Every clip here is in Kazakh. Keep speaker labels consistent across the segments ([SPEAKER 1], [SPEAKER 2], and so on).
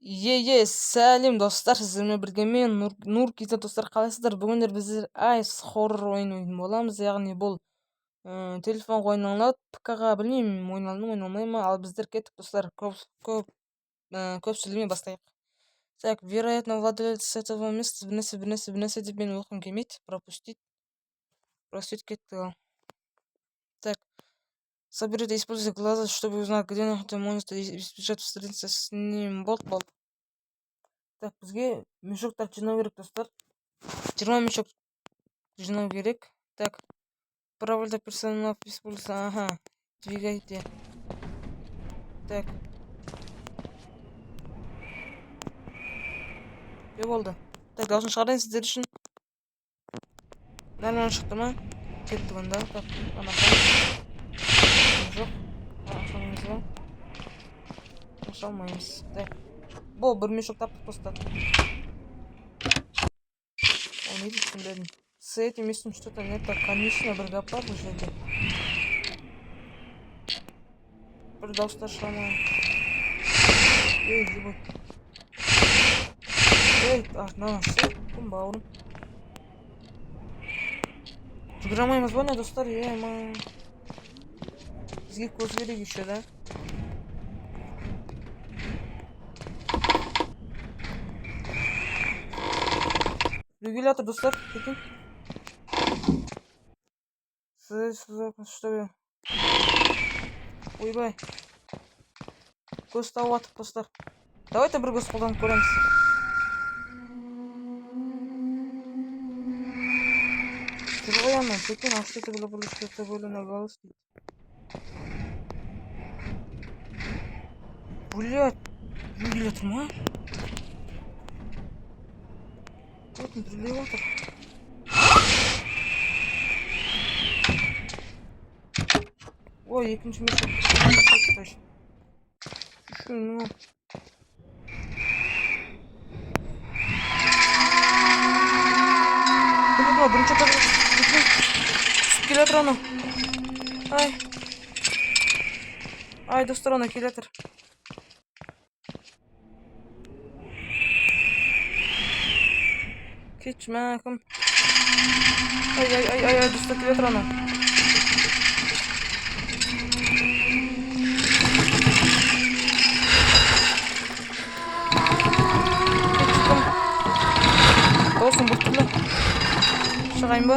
[SPEAKER 1] Сәлем достар, сіздермен бірге мен Нұр Киза достар, қалайсыздар? Бүгіндер біздер Ice Horror ойнайтын боламыз, яғни бұл телефон ойналады, ПК-ға білмеймін, ойналмай ма, ал біздер кеттік достар, көп сөйлемей бастайық. Так, вероятно, владелец этого места бірнәрсе деп мен оқым келмейді, пропустить кетті. Так, соберите, используйте глаза, чтобы узнать, где находится монстр, и избежать встретиться с ним. Болт. Так, бізге мешоктар жинау керек достар. 20 мешок жинау керек. Так, проводить персонал используется. Ага, двигайте. Так. Не болды? Так, дауысын шығарайын сіздер үшін. Нормально шықты ма? Кетті онда. Так, жоқ. Ашамаймыз ба? Ашалмаймыз. Так. Бұл бір мешок таптық достар. Он не түсінбедім. С этим местом что-то не так. Конечно, бір гап бар бұл жерде. Бір дауыстар шығамайын. Ебой. Мынаны кім бауырым? Жүгіре алмаймыз ба не достар? Бізге көз керек еще, да? Регулятор достар, кетейін. Что ли? Ойбай. Көз тауып атып достар. Давайте бір көз қолданып көреміз. Живоянно, прикинь, а что это было, что это было на голос? Блять, регулятор, ма? Вот он, регулятор. Ой, екінші мешок. Точно. Еще, ну. Бірінші қазір. Түсіп келе жатыр ана. Ай, достар, ана келе жатыр. Кетші мәкім. Ай, достар келе жатыр ана. Дауысым бір түрлі. Шығайын ба?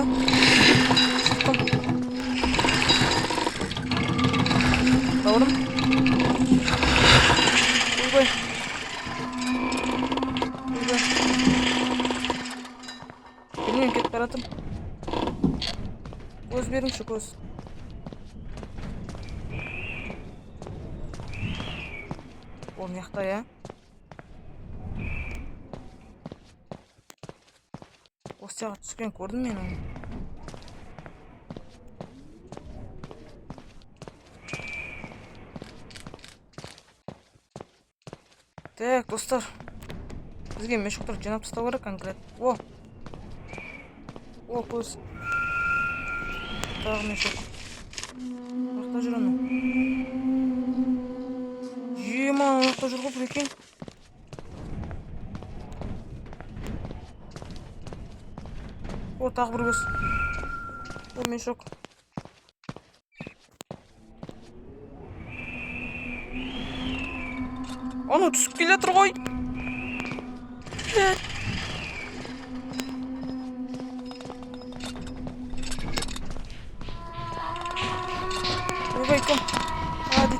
[SPEAKER 1] Шықтым. Бауырым. Ойбай. Білмеймін, кетіп баратым. Көз беріңші, көз. Ол мияқта, я? Осы жаққа түскен көрдім мен оны. Так, достар. Бізге мешоктар жинап тастау керек конкретно. О, көз. Тағы мешок. Мақта жүр ана. Мақта жүр ғой, прикинь. О, тағы бір көз. О, мешок. Аны түсіп келе жатыр ғой. Ойбай, кім? Hadi.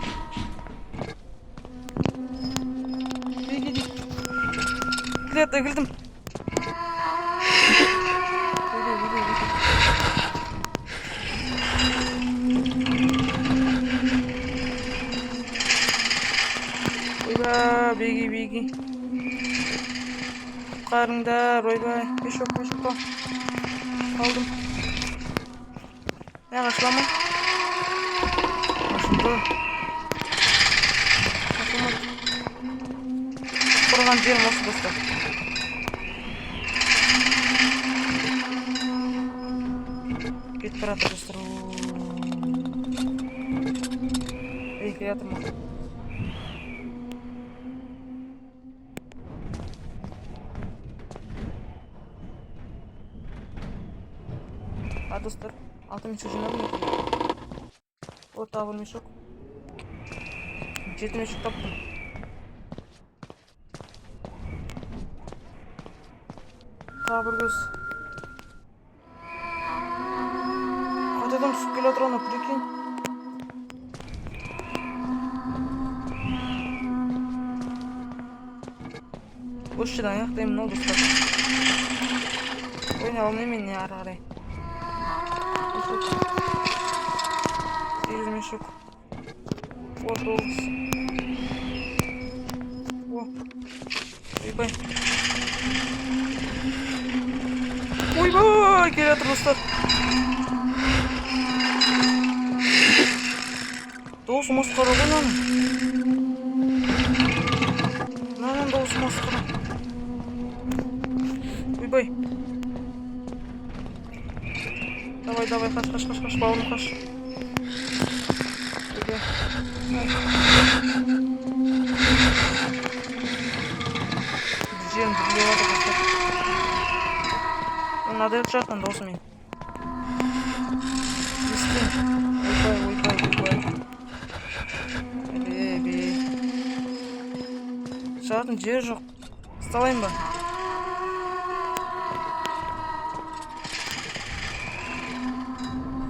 [SPEAKER 1] Келдім. Ойбай, беги. Қарыңдар, ойбай. Мешок па. Қалдым. Ашылама. Ашылды. Құрған жерім осы достар. Кетіп баратыр достар. Келе жатырмын. достар, 6 мешок жинадым екен. Тағы бір мешок. 7 мешок таптым. Тағы бір көз. Қайтадан түсіп келе жатыр ана, прикинь. Осы жерден аяқтаймын ол достар. Ойнай алмаймын мен ары қарай. 8 мешок. 9. Ойбай. Ойбай, келе жатыр достар. Дауысы масқара ғой мынаның. Мынаның дауысы масқара. Ойбай. Давай, қаш, бауырым қаш. Ойбай. Жем бүрлеп жатыр достар. Надо жатқан дауысы мен. Ойбай. Жататын жер жоқ. Сталайын ба?